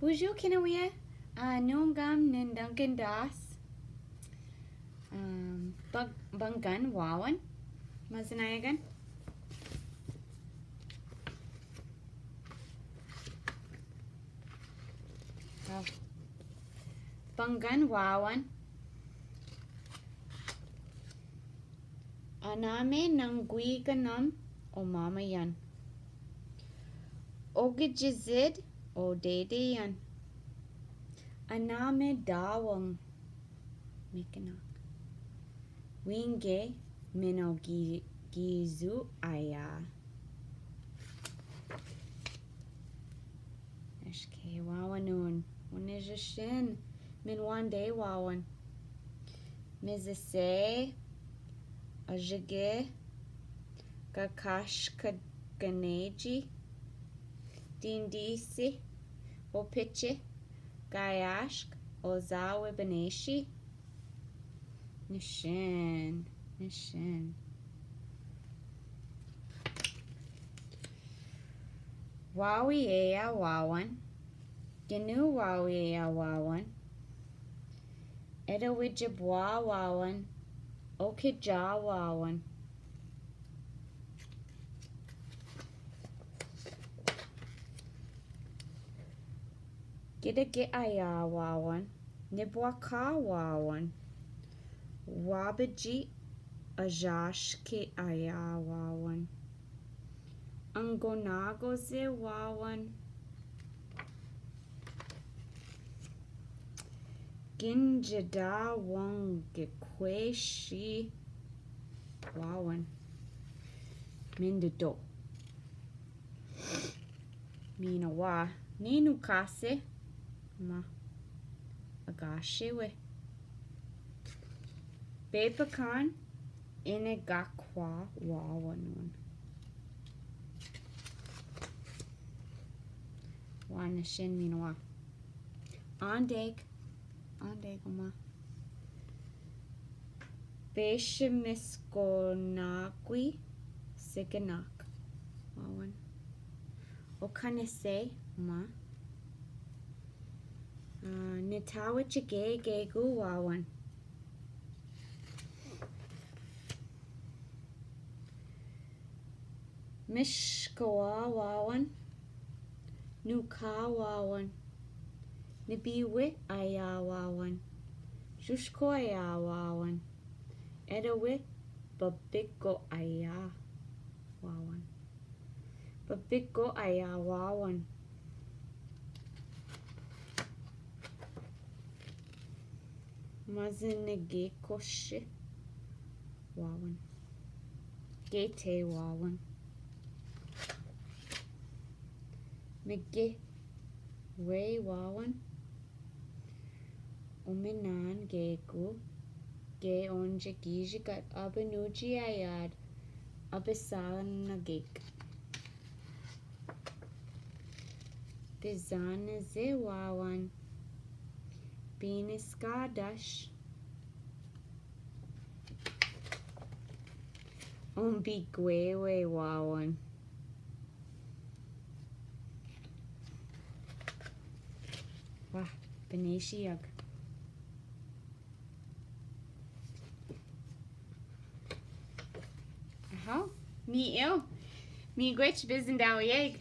Bonjour Kinawiya, Nungam Ninduncan Das, Bangan Waawan, Mazanayagan. Bangan Waawan Aname Nangwiganam O Mamayan Ogijizid O Dedeyan Aname Dawang Mikanak Winge Mino Gizu Aya Eshke Wawanun Unijashin Min Wande Wawan Mizase Ajige Gakash Ganeji Dindisi Opiche Gayashk Ozawe Beneshi Nishin Wawi Ea Wawan Genu Wawi Ea Wawan Edawijabwa Wawan Okija Wawan Gidage Aya Wawan Nibwaka Wawan Wabaji Ajashki Aya Wawan Angonagoze Wawan Ginjada Wangekweshi Wawan Mindado Minawa Ninu Kase Ma Agashiwe Bepakan Inegakwa Wawanun Wanashin Minawa Andeg Uma Beshamiskonakwi Siganak Wawan Okanese Ma Nitawachige Gegu Wawan Mishkawa Wawan Nuka Wawan Nibiwe Aya Wawan Shushko Aya Wawan Edawe Babiko Aya Wawan Babiko Aya Wawan Mazinege Koshe Wawan Gete Wawan Mige Way Wawan Uminan Gegu Ge Onje Gijigat Abenuji Ayad Abisalan Nagik Bizanaze Wawan Biniskadash Umbigwewe Wawan Wah, Beneshiag Aha, mi gwech bizendaw yeg